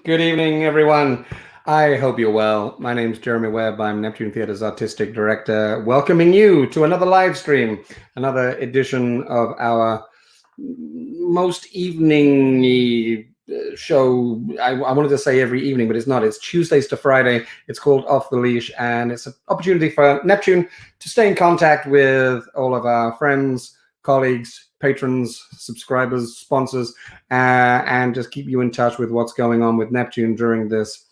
Good evening, everyone. I hope you're well. My name's Jeremy Webb. I'm Neptune Theatre's Artistic Director, welcoming you to another live stream, another edition of our most evening show. I wanted to say every evening, but it's not. It's Tuesdays to Friday. It's called Off the Leash, and it's an opportunity for Neptune to stay in contact with all of our friends, colleagues, patrons, subscribers, sponsors, and just keep you in touch with what's going on with Neptune during this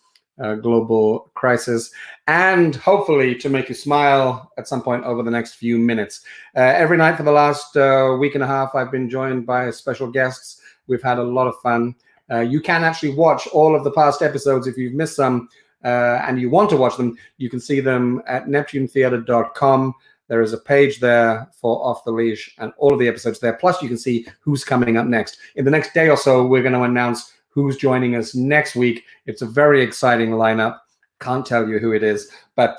global crisis, and hopefully to make you smile at some point over the next few minutes. Every night for the last week and a half, I've been joined by special guests. We've had a lot of fun. You can actually watch all of the past episodes if you've missed some and you want to watch them. You can see them at neptunetheatre.com. There is a page there for Off the Leash and all of the episodes there. Plus, you can see who's coming up next. In the next day or so, we're going to announce who's joining us next week. It's a very exciting lineup. Can't tell you who it is, but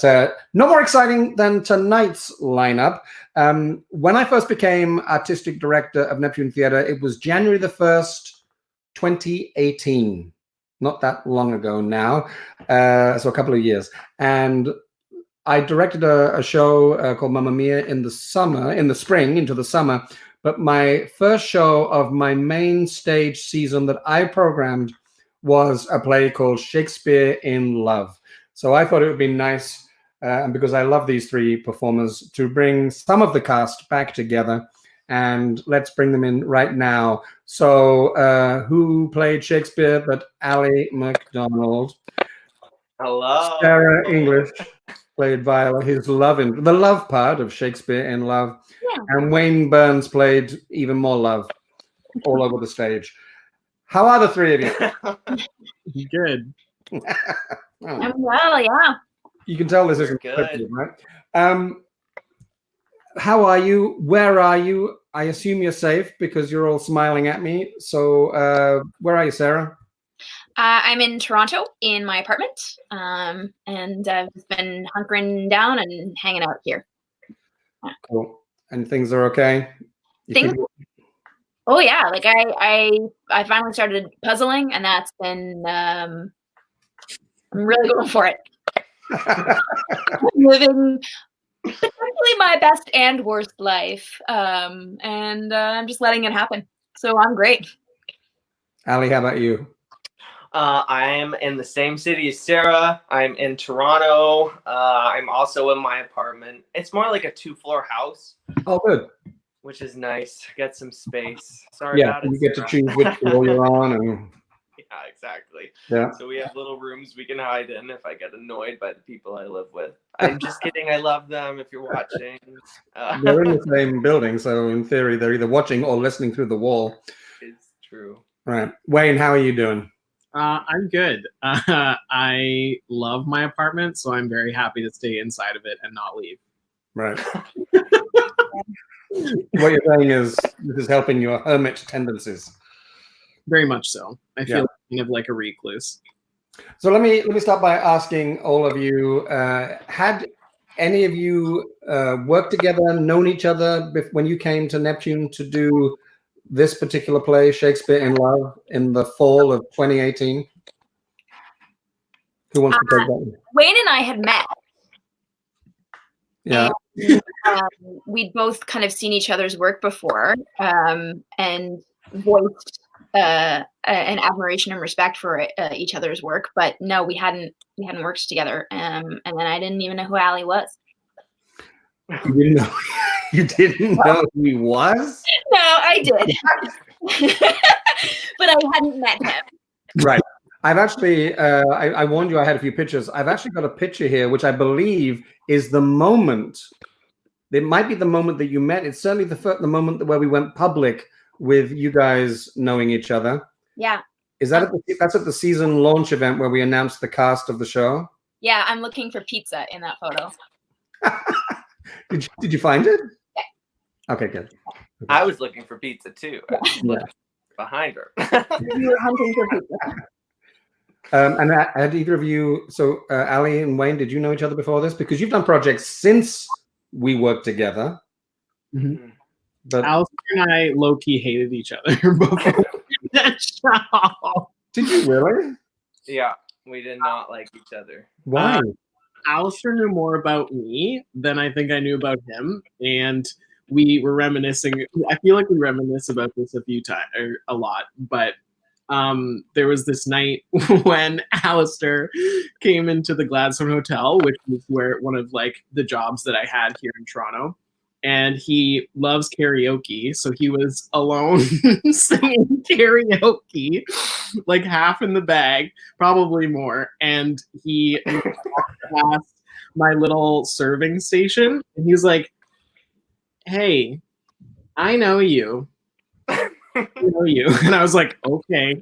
no more exciting than tonight's lineup. When I first became artistic director of Neptune Theatre, it was January the 1st, 2018. Not that long ago now, so a couple of years. And I directed a show called Mamma Mia in the spring into the summer. But my first show of my main stage season that I programmed was a play called Shakespeare in Love. So I thought it would be nice, and because I love these three performers, to bring some of the cast back together. And let's bring them in right now. So who played Shakespeare but Ally MacDonald? Hello. Sarah English played Viola, the love part of Shakespeare in Love. Yeah. And Wayne Burns played even more love all over the stage. How are the three of you? Good. I'm well, yeah. You can tell this isn't good, scripted, right? How are you? Where are you? I assume you're safe because you're all smiling at me. So where are you, Sarah? I'm in Toronto in my apartment, and I've been hunkering down and hanging out here. Yeah. Cool. And things are okay? Oh yeah, like I finally started puzzling, and that's been I'm really going for it. I'm living potentially my best and worst life, and I'm just letting it happen. So I'm great. Ally, how about you? I'm in the same city as Sarah. I'm in Toronto. I'm also in my apartment. It's more like a 2-floor house. Oh, good. Which is nice. Get some space. Sorry about it. You get to choose which floor you're on. And... Yeah, exactly. Yeah. So we have little rooms we can hide in if I get annoyed by the people I live with. I'm just kidding. I love them if you're watching. They're in the same building, so in theory, they're either watching or listening through the wall. It's true. Right. Wayne, how are you doing? I'm good. I love my apartment, so I'm very happy to stay inside of it and not leave. Right. What you're saying is this is helping your hermit tendencies. Very much so. I feel kind of like a recluse. So let me start by asking all of you: had any of you worked together, known each other when you came to Neptune to do this particular play, Shakespeare in Love, in the fall of 2018? Who wants to take that one? Wayne and I had met. Yeah. And, we'd both kind of seen each other's work before, and voiced an admiration and respect for each other's work. But no, we hadn't worked together. And then I didn't even know who Ally was. You didn't know? You didn't know who he was? No, I did. But I hadn't met him. Right. I've actually, I warned you I had a few pictures. I've actually got a picture here, which I believe is the moment. It might be the moment that you met. It's certainly the moment where we went public with you guys knowing each other. Yeah. Is that that's at the season launch event where we announced the cast of the show? Yeah, I'm looking for pizza in that photo. Did you find it? Yeah. Okay, good. Okay. I was looking for pizza too. Yeah. Behind her. You were hunting for pizza. And had either of you, so Ally and Wayne, did you know each other before this? Because you've done projects since we worked together. Mm-hmm. But Alistair and I low-key hated each other before that show. Did you really? Yeah, we did not like each other. Why? Alistair knew more about me than I think I knew about him, and we were reminiscing. I feel like we reminisce about this a few times, or a lot, but there was this night when Alistair came into the Gladstone Hotel, which was where one of like the jobs that I had here in Toronto, and he loves karaoke, so he was alone singing karaoke, like half in the bag, probably more, and he past my little serving station, and he was like, "Hey, I know you. I know you." And I was like, "Okay."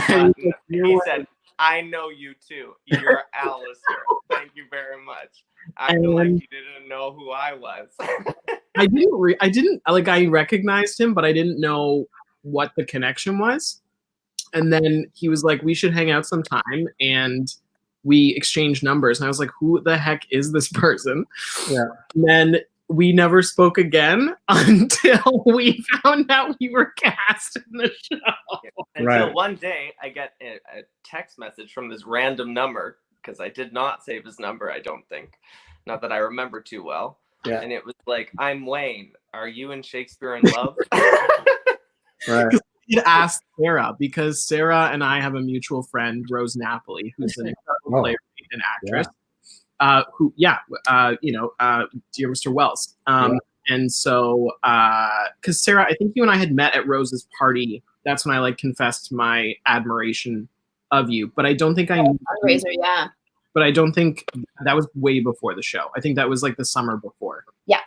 And he's like, He said, "I know you too. You're Alistair. Thank you very much." I feel like you didn't know who I was. I didn't like. I recognized him, but I didn't know what the connection was. And then he was like, "We should hang out sometime," and we exchanged numbers. And I was like, "Who the heck is this person?" Yeah. And then we never spoke again until we found out we were cast in the show. Until one day I get a text message from this random number, because I did not save his number, I don't think. Not that I remember too well. Yeah. And it was like, "I'm Wayne. Are you and Shakespeare in love?" Right. He'd asked Sarah, because Sarah and I have a mutual friend, Rose Napoli, who's an incredible playwright and actress. Dear Mr. Wells. And so, because Sarah, I think you and I had met at Rose's party. That's when I like confessed my admiration of you. But I don't think I knew. Fundraiser, yeah. But I don't think that was way before the show. I think that was like the summer before. Yeah.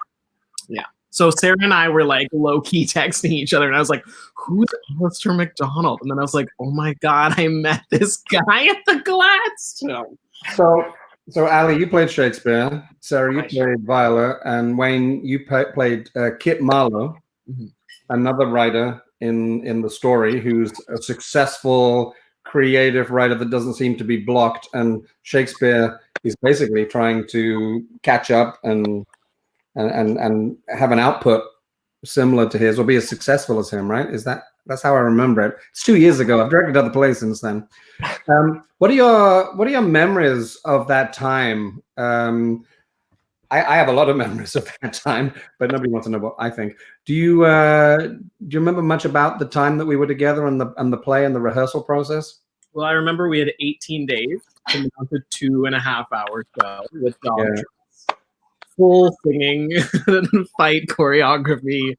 Yeah. So Sarah and I were like low key texting each other, and I was like, "Who's Alistair McDonald?" And then I was like, "Oh my god, I met this guy at the Gladstone." So Ali, you played Shakespeare. Sarah, you played Viola, and Wayne, you played Kit Marlowe, another writer in the story who's a successful, creative writer that doesn't seem to be blocked. And Shakespeare is basically trying to catch up and have an output similar to his, or be as successful as him, right? That's how I remember it. It's 2 years ago. I've directed other plays since then. What are your memories of that time? I have a lot of memories of that time, but nobody wants to know what I think. Do you remember much about the time that we were together and the play and the rehearsal process? Well, I remember we had 18 days to mount a 2.5 hour show with dog tricks, full singing, fight choreography,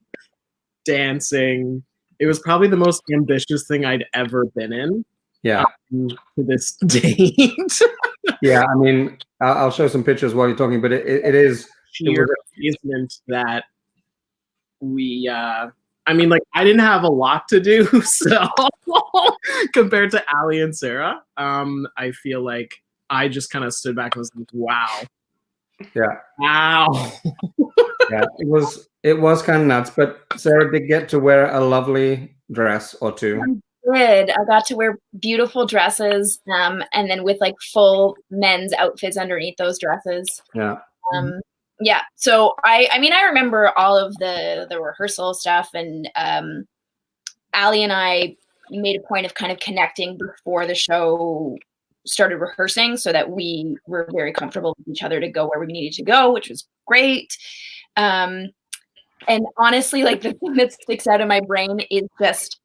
dancing. It was probably the most ambitious thing I'd ever been in. Yeah. To this date. Yeah, I mean, I'll show some pictures while you're talking, but it is sheer amazement that we. I mean, like, I didn't have a lot to do, so compared to Ali and Sarah, I feel like I just kind of stood back and was like, "Wow, yeah, wow." Yeah, it was kind of nuts, but Sarah did get to wear a lovely dress or two. I got to wear beautiful dresses, and then with like full men's outfits underneath those dresses. Yeah. Yeah. So I mean, I remember all of the rehearsal stuff, and Ali and I made a point of kind of connecting before the show started rehearsing, so that we were very comfortable with each other to go where we needed to go, which was great. And honestly, like, the thing that sticks out in my brain is just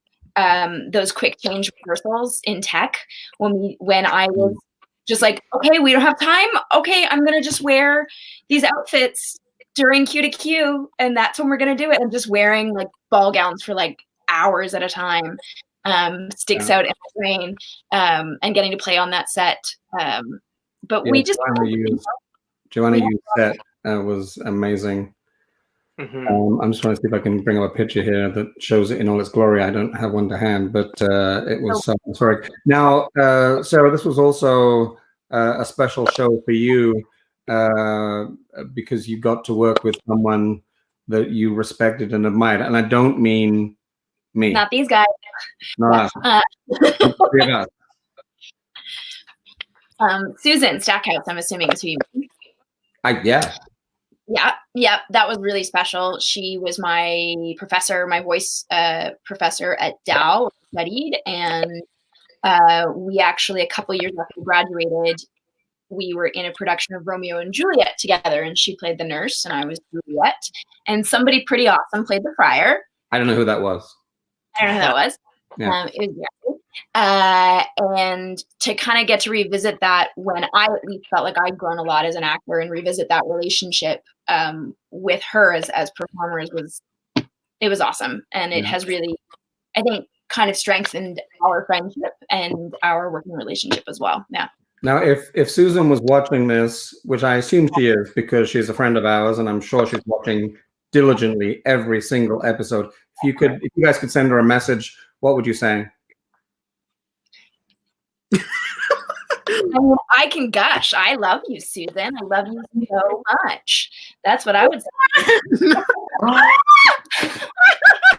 those quick change rehearsals in tech when I was just like, okay, we don't have time. Okay, I'm gonna just wear these outfits during Q to Q, and that's when we're gonna do it. And just wearing like ball gowns for like hours at a time sticks out in my brain, and getting to play on that set. But we just Joanna used set was amazing. I'm just trying to see if I can bring up a picture here that shows it in all its glory. I don't have one to hand, but it was sorry. Now, Sarah, this was also a special show for you because you got to work with someone that you respected and admired. And I don't mean me. Not these guys. Not us. Susan Stackhouse, I'm assuming is who you mean. Yeah, that was really special. She was my professor, my voice professor at Dow, studied, and we actually, a couple years after we graduated, we were in a production of Romeo and Juliet together, and she played the nurse and I was Juliet, and somebody pretty awesome played the friar. I don't know who that was. I don't know who that was. Yeah. It was and to kind of get to revisit that when I at least felt like I'd grown a lot as an actor, and revisit that relationship with her as performers was awesome. And it has really, I think, kind of strengthened our friendship and our working relationship as well. Yeah. Now, if Susan was watching this, which I assume she is because she's a friend of ours, and I'm sure she's watching diligently every single episode, if you guys could send her a message, what would you say? I mean, I can gush. I love you, Susan. I love you so much. That's what I would say.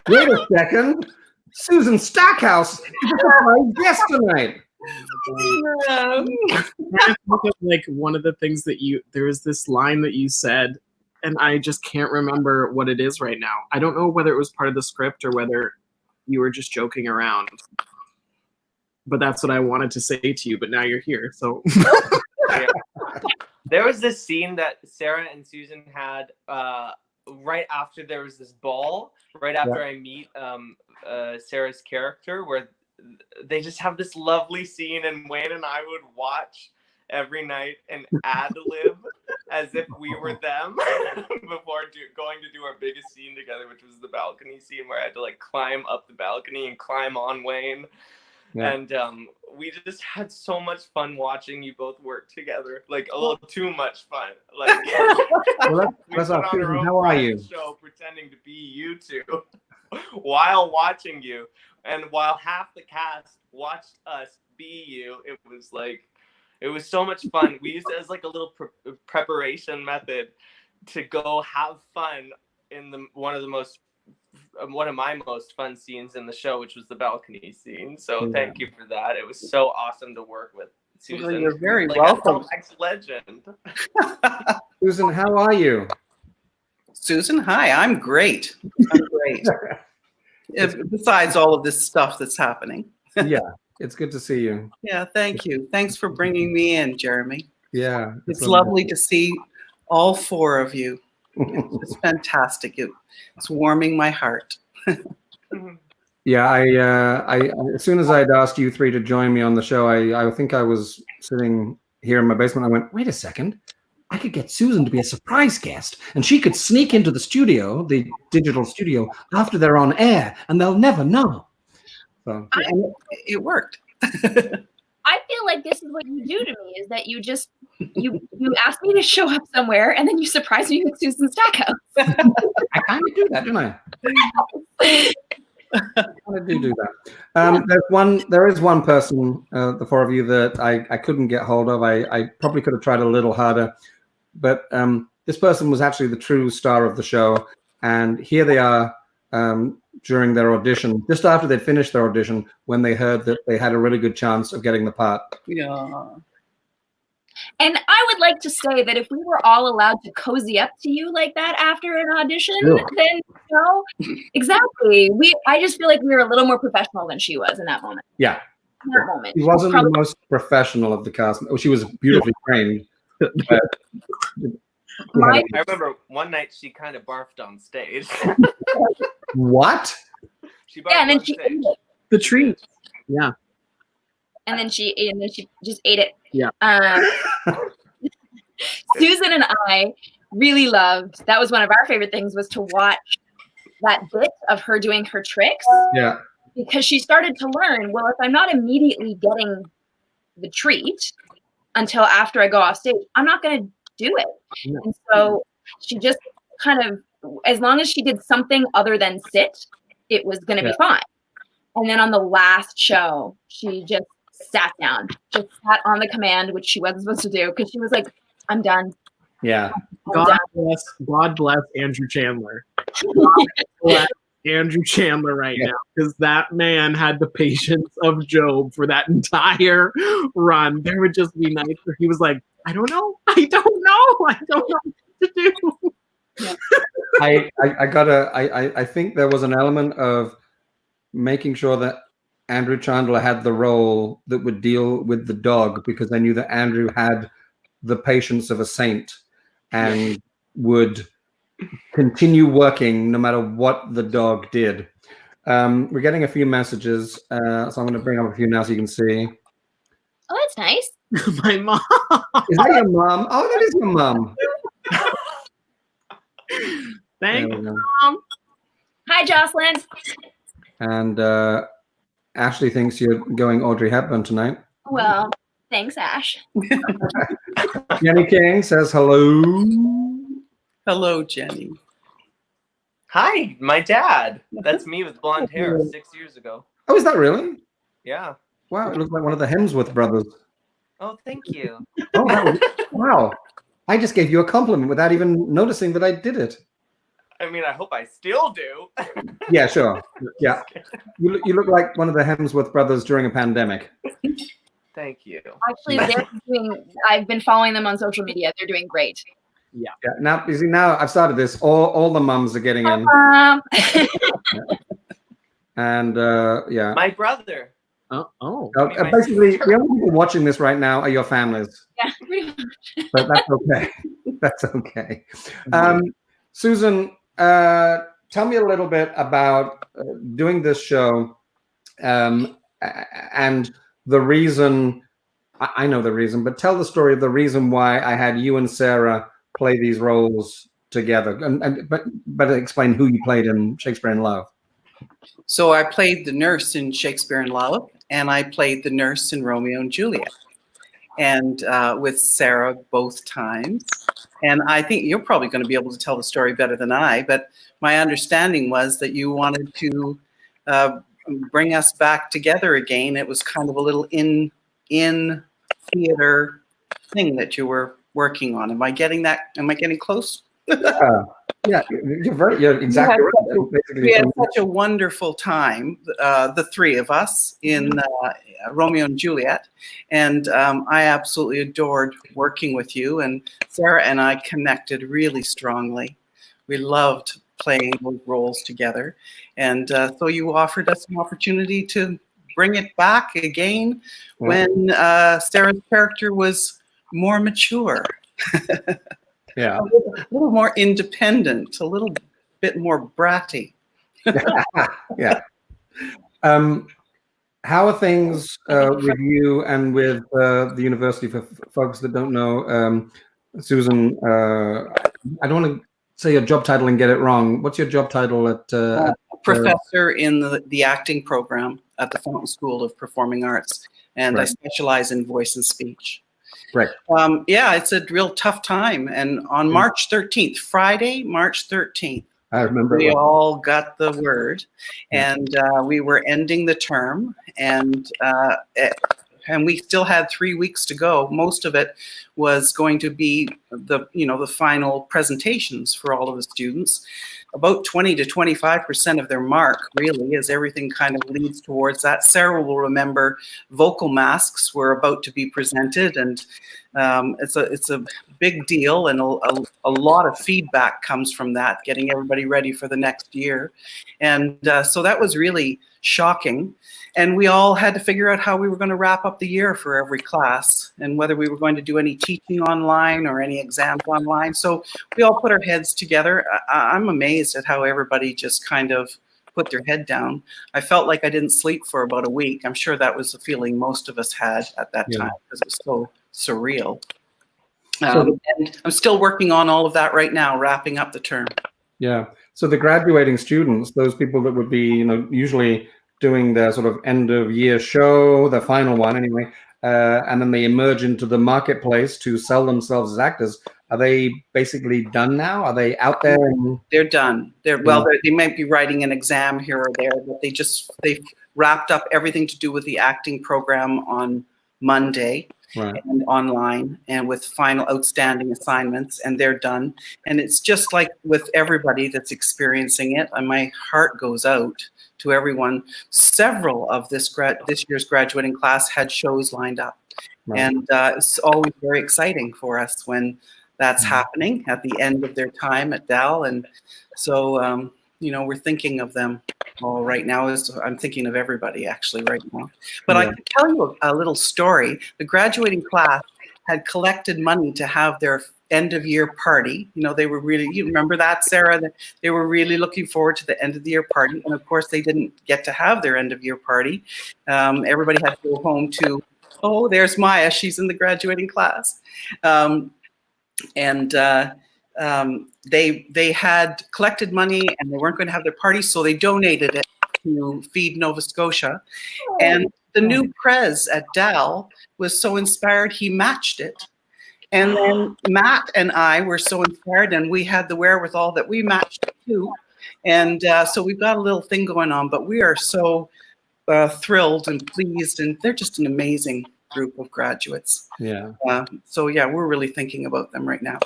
Wait a second. Susan Stackhouse is a surprise guest tonight. Like one of the things that there was this line that you said, and I just can't remember what it is right now. I don't know whether it was part of the script or whether you were just joking around. But that's what I wanted to say to you, but now you're here, so. Yeah. There was this scene that Sarah and Susan had right after there was this ball, right after I meet Sarah's character, where they just have this lovely scene, and Wayne and I would watch every night and ad-lib as if we were them before going to do our biggest scene together, which was the balcony scene where I had to like climb up the balcony and climb on Wayne. Yeah. And we just had so much fun watching you both work together, like a little too much fun. Like well, let's how are you? Show pretending to be you two while watching you, and while half the cast watched us be you. It was so much fun. We used it as like a little preparation method to go have fun in one of my most fun scenes in the show, which was the balcony scene. So thank you for that. It was so awesome to work with Susan. Well, you're very welcome. Ex-legend. Susan, how are you? Susan, hi. I'm great. I'm great. Besides all of this stuff that's happening. Yeah, it's good to see you. Yeah, thank you. Thanks for bringing me in, Jeremy. Yeah. It's lovely to see all four of you. It's fantastic. It's warming my heart. Yeah, I as soon as I'd asked you three to join me on the show, I think I was sitting here in my basement. I went, wait a second, I could get Susan to be a surprise guest, and she could sneak into the studio, the digital studio, after they're on air, and they'll never know. So it worked. I feel like this is what you do to me, is that you just you ask me to show up somewhere and then you surprise me with Susan Stackhouse. I kind of do that, don't I? I do that. There is one person, the four of you, that I couldn't get hold of. I probably could have tried a little harder, but this person was actually the true star of the show, and here they are during their audition, just after they'd finished their audition, when they heard that they had a really good chance of getting the part. Yeah. And I would like to say that if we were all allowed to cozy up to you like that after an audition, then exactly. I just feel like we were a little more professional than she was in that moment. Yeah. In that moment. She wasn't the most professional of the cast. She was beautifully trained. But I remember one night she kind of barfed on stage. What? She barfed and then on she stage. ate it. The treat. Yeah. And then she just ate it. Yeah. Susan and I really loved, that was one of our favorite things, was to watch that bit of her doing her tricks. Yeah. Because she started to learn, well, if I'm not immediately getting the treat until after I go off stage, I'm not going to do it. Yeah. And so she just kind of, as long as she did something other than sit, it was going to be fine. And then on the last show, she just sat down, just sat on the command, which she wasn't supposed to do, because she was like, I'm done. Yeah. God bless Andrew Chandler. God bless Andrew Chandler right now, because that man had the patience of Job for that entire run. There would just be nights where he was like, I don't know what to do. Yeah. I think there was an element of making sure that Andrew Chandler had the role that would deal with the dog because they knew that Andrew had the patience of a saint and would continue working no matter what the dog did. We're getting a few messages, so I'm going to bring up a few now so you can see. Oh, that's nice. My mom. Is that your mom? Oh, that is your mom. Thanks, There we go. Mom. Hi, Jocelyn. And Ashley thinks you're going Audrey Hepburn tonight. Well, thanks, Ash. Jenny King says hello. Hello, Jenny. Hi, my dad. That's me with blonde hair 6 years ago. Oh, is that really? Yeah. Wow, it looks like one of the Hemsworth brothers. Oh, thank you. Oh, wow. I just gave you a compliment without even noticing that I did it. I mean, I hope I still do. Yeah, sure. Yeah. You look like one of the Hemsworth brothers during a pandemic. Thank you. Actually, I've been following them on social media. They're doing great. Yeah. Now, you see, now I've started this. All the mums are getting in. And yeah. My brother. Oh. Basically, the only people watching this right now are your families. Yeah, pretty much. But that's okay. That's okay. Susan, tell me a little bit about doing this show and the reason. I know the reason, but tell the story of the reason why I had you and Sarah play these roles together, but explain who you played in Shakespeare in Love. So I played the nurse in Shakespeare in Love, and I played the nurse in Romeo and Juliet, and with Sarah both times. And I think you're probably going to be able to tell the story better than I, but my understanding was that you wanted to bring us back together again. It was kind of a little in theater thing that you were working on. Am I getting close? Yeah, you're exactly right. We had such a wonderful time, the three of us in Romeo and Juliet, and I absolutely adored working with you. And Sarah and I connected really strongly. We loved playing those roles together, and so you offered us an opportunity to bring it back again when Sarah's character was more mature. Yeah. A little more independent, a little bit more bratty. Yeah. How are things with you and with the university? For folks that don't know, Susan, I don't want to say your job title and get it wrong. What's your job title at? Professor in the acting program at the Fountain School of Performing Arts, and I specialize in voice and speech. Right. Yeah, it's a real tough time. And on March 13th, Friday, March 13th, I remember we all got the word, and we were ending the term, and we still had 3 weeks to go. Most of it was going to be the final presentations for all of the students. About 20 to 25% of their mark, really, as everything kind of leads towards that. Sarah will remember vocal masks were about to be presented, and it's a big deal, and a lot of feedback comes from that, getting everybody ready for the next year. And so that was really shocking. And we all had to figure out how we were going to wrap up the year for every class, and whether we were going to do any teaching online or any exams online. So we all put our heads together. I'm amazed at how everybody just kind of put their head down. I felt like I didn't sleep for about a week. I'm sure that was the feeling most of us had at that time, because it was so surreal. And I'm still working on all of that right now, wrapping up the term. Yeah. So the graduating students, those people that would be, usually doing their sort of end of year show, the final one anyway, and then they emerge into the marketplace to sell themselves as actors. Are they basically done now? Are they out there? They're done. They might be writing an exam here or there, but they've wrapped up everything to do with the acting program on Monday. Right. And online, and with final outstanding assignments, and they're done. And it's just like with everybody that's experiencing it, and my heart goes out to everyone. Several of this year's graduating class had shows lined up. Right. And it's always very exciting for us when that's happening at the end of their time at Dal. And so we're thinking of them all right now. I'm thinking of everybody actually right now. But I Yeah. can tell you a little story. The graduating class had collected money to have their end of year party. They were really, you remember that, Sarah? That they were really looking forward to the end of the year party. And of course, they didn't get to have their end of year party. Everybody had to go home to, oh, there's Maya. She's in the graduating class. They had collected money and they weren't going to have their party, so they donated it to Feed Nova Scotia. And the new prez at Dal was so inspired, he matched it. And then Matt and I were so inspired, and we had the wherewithal that we matched it too. And so we've got a little thing going on, but we are so thrilled and pleased, and they're just an amazing group of graduates. Yeah. So yeah, we're really thinking about them right now.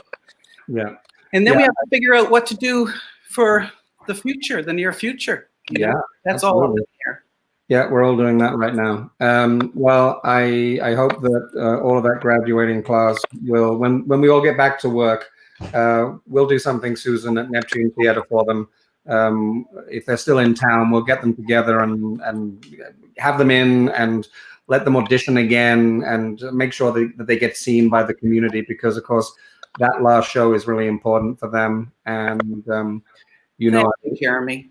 Yeah. And then we have to figure out what to do for the future, the near future. That's all up in here. Yeah, we're all doing that right now. Well, I hope that all of that graduating class will, when we all get back to work, we'll do something, Susan, at Neptune Theatre for them. If they're still in town, we'll get them together and have them in and let them audition again and make sure that they get seen by the community, because, of course, that last show is really important for them. And Thank you, Jeremy.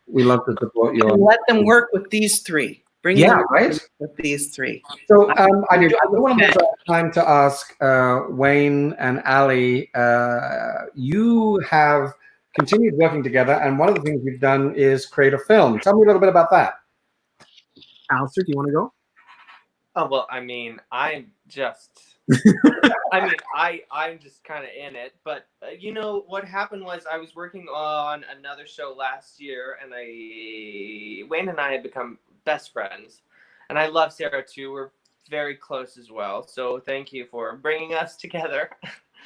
We love to support you. And let them work with these three. Bring them right with these three. So I do want to make time to ask Wayne and Ali. You have continued working together, and one of the things you've done is create a film. Tell me a little bit about that. Alistair, do you want to go? Oh, well, I mean, I'm just kind of in it, but what happened was I was working on another show last year, and Wayne and I had become best friends, and I love Sarah too. We're very close as well. So thank you for bringing us together.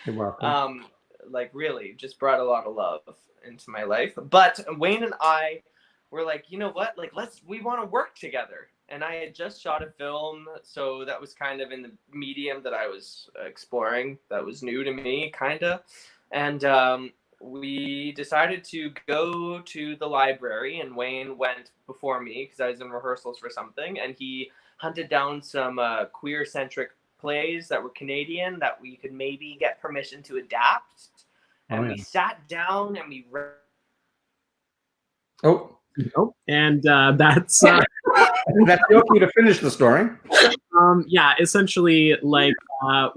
You're welcome. Really just brought a lot of love into my life. But Wayne and I were like, you know what? We want to work together. And I had just shot a film, so that was kind of in the medium that I was exploring. That was new to me, kind of. And we decided to go to the library, and Wayne went before me because I was in rehearsals for something, and he hunted down some queer-centric plays that were Canadian that we could maybe get permission to adapt. And we sat down and we read. And that's that's your cue to finish the story. Essentially,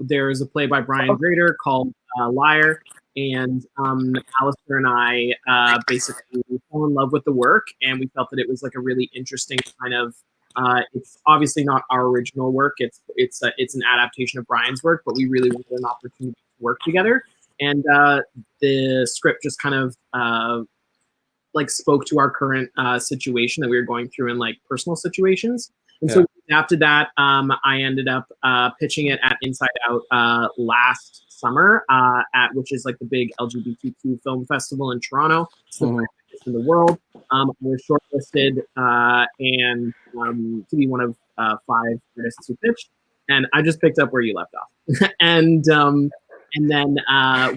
there's a play by Brian Grader called Liar, and Alistair and I basically fell in love with the work, and we felt that it was a really interesting kind of. It's obviously not our original work. It's an adaptation of Brian's work, but we really wanted an opportunity to work together, and the script just kind of. Spoke to our current situation that we were going through in personal situations. And so we adapted that. I ended up pitching it at Inside Out last summer, which is the big LGBTQ film festival in Toronto. It's the biggest in the world. We're shortlisted and to be one of 5 artists who pitched. And I just picked up where you left off. And then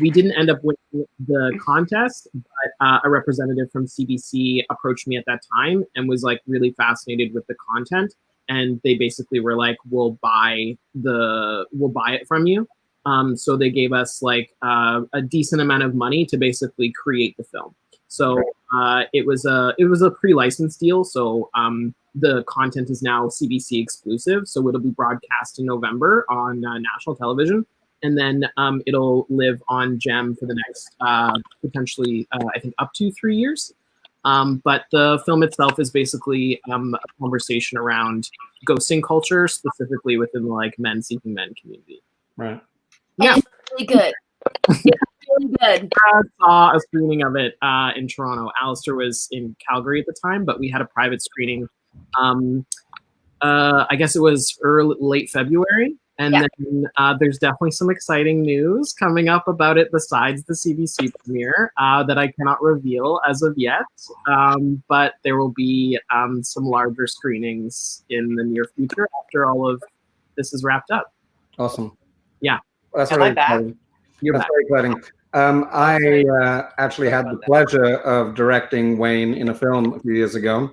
we didn't end up winning the contest, but a representative from CBC approached me at that time and was really fascinated with the content. And they basically were like, we'll buy it from you. So they gave us a decent amount of money to basically create the film. So it was a pre-license deal. So the content is now CBC exclusive. So it'll be broadcast in November on national television. And then it'll live on GEM for the next potentially, I think, up to 3 years. But the film itself is basically a conversation around ghosting culture, specifically within the men seeking men community. Right. Yeah. It's really good. It's really good. I saw a screening of it in Toronto. Alistair was in Calgary at the time, but we had a private screening. I guess it was late February. And then there's definitely some exciting news coming up about it besides the CBC premiere that I cannot reveal as of yet. But there will be some larger screenings in the near future after all of this is wrapped up. Awesome. Yeah. That's Am really I back? exciting. That's very exciting. I actually had the pleasure of directing Wayne in a film a few years ago.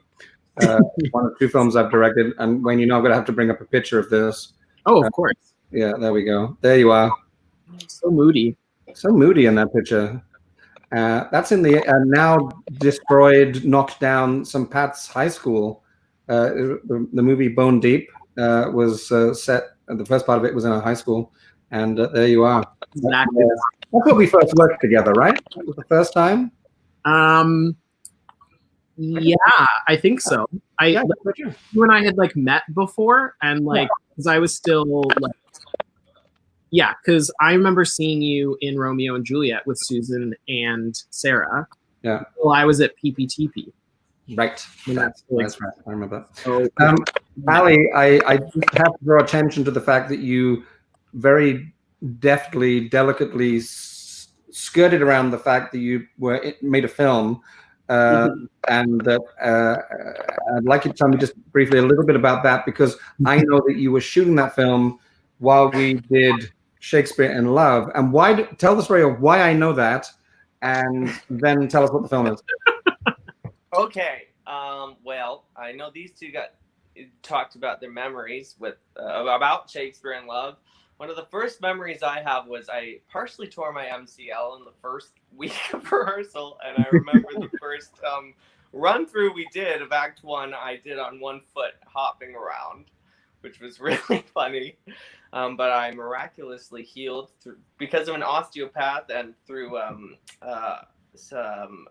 One of two films I've directed. And Wayne, I'm going to have to bring up a picture of this. Oh, of course. Yeah, there we go. There you are. So moody. So moody in that picture. That's in the now destroyed, knocked down St. Pat's High School. The movie Bone Deep was set. The first part of it was in a high school, and there you are. Exactly. That's where we first worked together, right? That was the first time. Yeah, I think so. Yeah, You and I had like met before, and like because I was still like, yeah, because I remember seeing you in Romeo and Juliet with Susan and Sarah. Yeah. Well, I was at PPTP. Right. That's right. I remember that. So, Ali, I just have to draw attention to the fact that you very deftly, delicately skirted around the fact that you made a film, and that I'd like you to tell me just briefly a little bit about that, because I know that you were shooting that film while we did Shakespeare in Love. And tell the story of why I know that, and then tell us what the film is. Okay. Well, I know these two talked about their memories with about Shakespeare in Love. One of the first memories I have was I partially tore my MCL in the first week of rehearsal, and I remember the first run through we did of Act 1. I did on one foot, hopping around, which was really funny. But I miraculously healed because of an osteopath and through some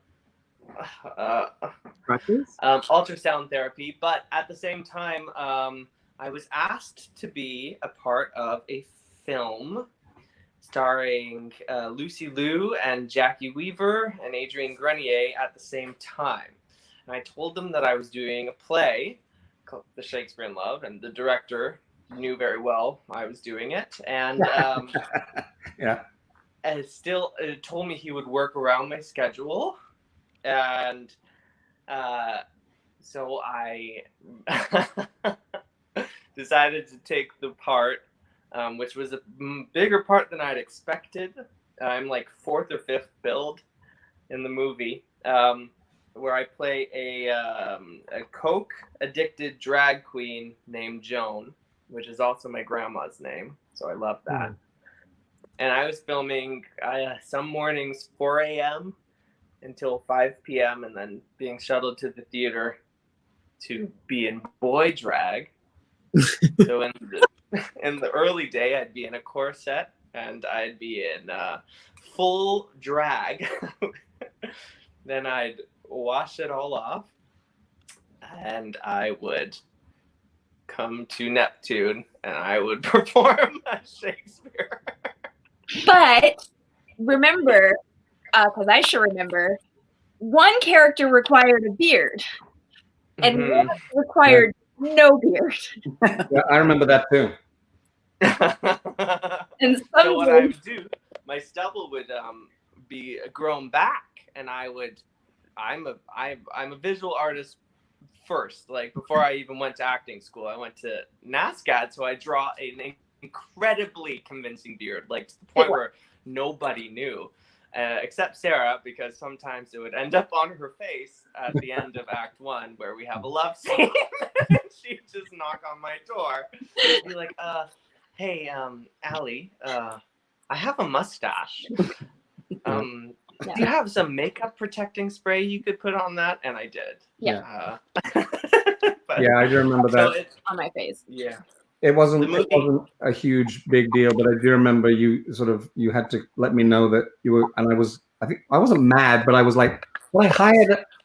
ultrasound therapy. But at the same time, I was asked to be a part of a film starring Lucy Liu and Jackie Weaver and Adrienne Grenier at the same time. And I told them that I was doing a play called The Shakespeare in Love, and the director knew very well I was doing it. And and still told me he would work around my schedule. And so I decided to take the part, which was a bigger part than I'd expected. I'm like 4th or 5th billed in the movie, where I play a coke addicted drag queen named Joan, which is also my grandma's name. So I love that. And I was filming some mornings 4 a.m. until 5 p.m. and then being shuttled to the theater to be in boy drag. So in the early day, I'd be in a corset and I'd be in full drag. Then I'd wash it all off and I would come to Neptune and I would perform Shakespeare. But remember, because I sure remember, one character required a beard and one required no beard. Yeah, I remember that too. And so what I would do, my stubble would be grown back, and I'm a visual artist first. Like before I even went to acting school, I went to NASCAD, so I draw an incredibly convincing beard, like to the point where nobody knew. Except Sarah, because sometimes it would end up on her face at the end of Act 1 where we have a love scene. She'd just knock on my door. She'd be like, hey, Allie, I have a mustache. Do you have some makeup protecting spray you could put on that? And I did. Yeah. Yeah, I do remember that. So on my face. Yeah. It wasn't a huge big deal, but I do remember you had to let me know that you were, and I wasn't mad, but I was like, well,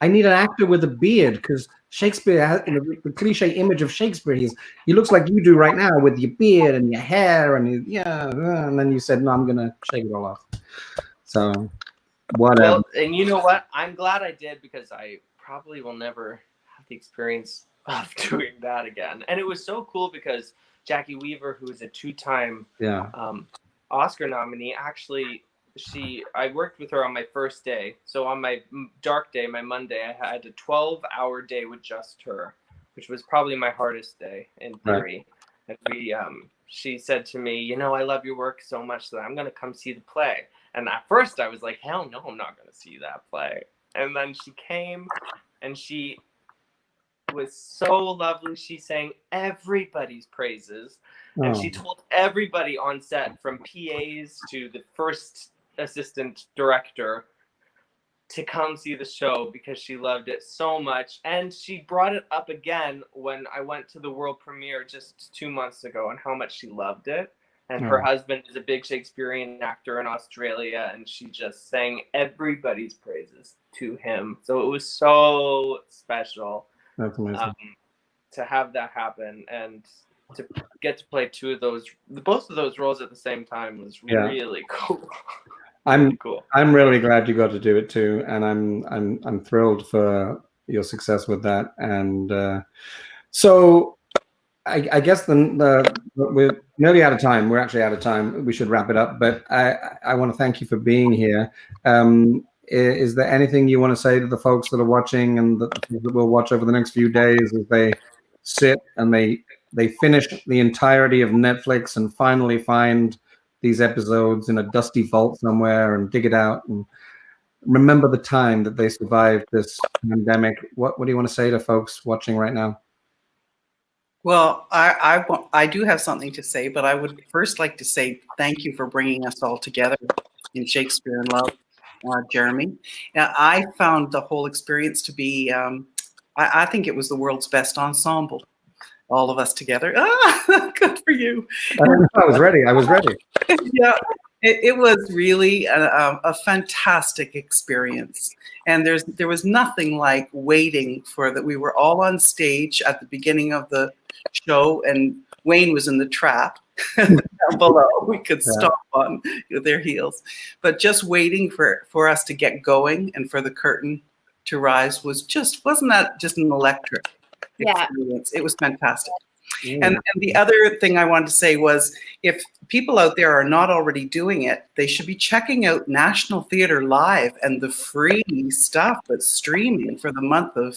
I need an actor with a beard, because Shakespeare has, the cliche image of Shakespeare, he looks like you do right now with your beard and your hair, and and then you said, no, I'm gonna shake it all off. So whatever. Well, and you know what? I'm glad I did, because I probably will never have the experience of doing that again. And it was so cool because Jackie Weaver, who is a 2-time Oscar nominee, actually, I worked with her on my first day. So on my dark day, my Monday, I had a 12-hour day with just her, which was probably my hardest day in theory. Right. And she said to me, I love your work so much that I'm going to come see the play. And at first I was like, hell no, I'm not going to see that play. And then she came and she was so lovely. She sang everybody's praises. And she told everybody on set, from PAs to the first assistant director, to come see the show because she loved it so much. And she brought it up again when I went to the world premiere just 2 months ago, and how much she loved it. And her husband is a big Shakespearean actor in Australia, and she just sang everybody's praises to him. So it was so special. That's amazing. To have that happen, and to get to play both of those roles at the same time was really cool. I'm really glad you got to do it too, and I'm thrilled for your success with that. And so I guess we're nearly out of time. We're actually out of time. We should wrap it up. But I want to thank you for being here. Is there anything you want to say to the folks that are watching and that will watch over the next few days as they sit and they finish the entirety of Netflix and finally find these episodes in a dusty vault somewhere and dig it out and remember the time that they survived this pandemic? What do you want to say to folks watching right now? Well, I do have something to say, but I would first like to say thank you for bringing us all together in Shakespeare in Love, Jeremy. Now, I found the whole experience to be, I think it was the world's best ensemble, all of us together. Good for you. I was ready. Yeah, it was really a fantastic experience. And there was nothing like waiting for that. We were all on stage at the beginning of the show, and Wayne was in the trap down below. We could stomp on their heels. But just waiting for us to get going and for the curtain to rise wasn't that just an electric experience? It was fantastic. And the other thing I wanted to say was, if people out there are not already doing it, they should be checking out National Theatre Live and the free stuff that's streaming for the month of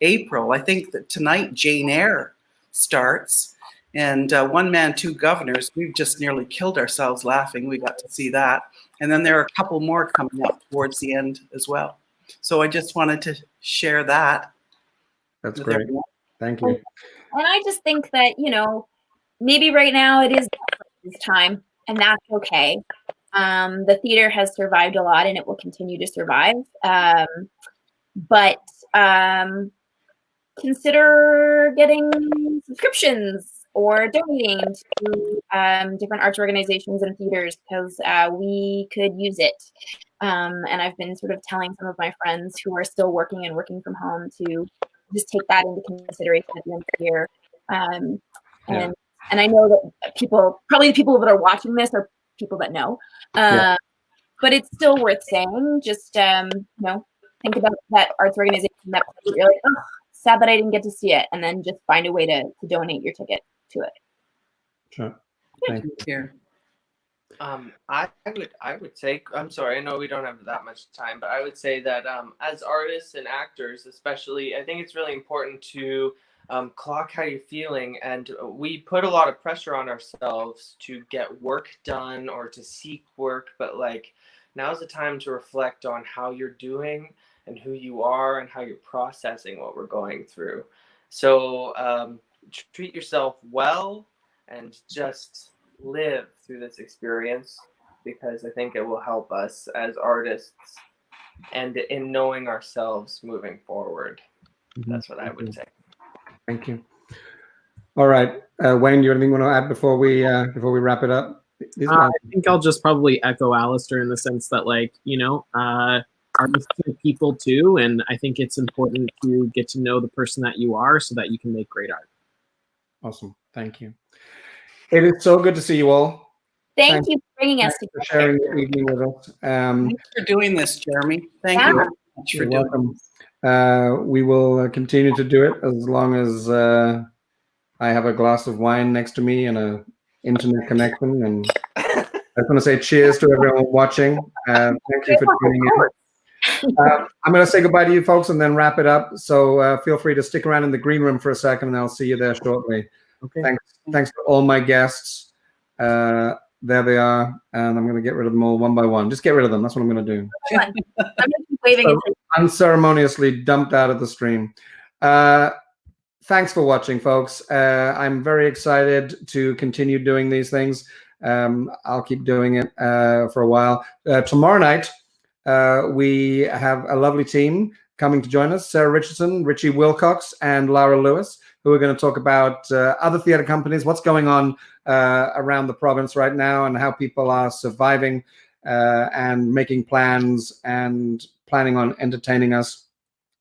April. I think that tonight Jane Eyre starts, and One Man, Two Governors. We've just nearly killed ourselves laughing. We got to see that. And then there are a couple more coming up towards the end as well. So I just wanted to share that. That's great. Everyone. Thank you. And I just think that, maybe right now it is this time, and that's okay. The theater has survived a lot, and it will continue to survive. But consider getting subscriptions or donating to different arts organizations and theaters, because we could use it. And I've been sort of telling some of my friends who are still working from home to just take that into consideration at the end of the year. And I know that probably the people that are watching this are people that know. But it's still worth saying. Just think about that arts organization that you're like, oh, sad that I didn't get to see it, and then just find a way to donate your ticket to it. Sure. Thank you. I would say, I'm sorry, I know we don't have that much time, but I would say that as artists and actors, especially, I think it's really important to clock how you're feeling. And we put a lot of pressure on ourselves to get work done or to seek work, but now's the time to reflect on how you're doing and who you are and how you're processing what we're going through. So treat yourself well and just live through this experience, because I think it will help us as artists and in knowing ourselves moving forward. That's what I would say. Thank you. All right, Wayne, do you have anything you want to add before we wrap it up? I think I'll just probably echo Alistair in the sense that, artists are people too, and I think it's important to get to know the person that you are so that you can make great art. Awesome. Thank you. It is so good to see you all. Thank you for bringing us together. For sharing the evening with us. Thanks for doing this, Jeremy. Thank you very much for doing this. We will continue to do it as long as I have a glass of wine next to me and an internet connection. And I just want to say cheers to everyone watching. Thank you for tuning in. I'm going to say goodbye to you folks and then wrap it up. So feel free to stick around in the green room for a second, and I'll see you there shortly. Okay. Thanks to all my guests. There they are. And I'm going to get rid of them all one by one. Just get rid of them. That's what I'm going to do. I'm just waving So, and saying, unceremoniously dumped out of the stream. Thanks for watching, folks. I'm very excited to continue doing these things. I'll keep doing it for a while. Tomorrow night, we have a lovely team coming to join us. Sarah Richardson, Richie Wilcox, and Lara Lewis, who are going to talk about other theater companies, what's going on around the province right now, and how people are surviving and making plans and planning on entertaining us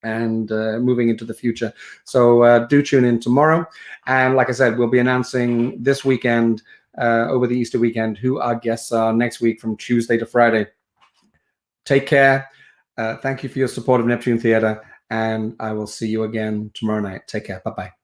and moving into the future. So do tune in tomorrow. And like I said, we'll be announcing this weekend, over the Easter weekend, who our guests are next week from Tuesday to Friday. Take care. Thank you for your support of Neptune Theatre, and I will see you again tomorrow night. Take care. Bye-bye.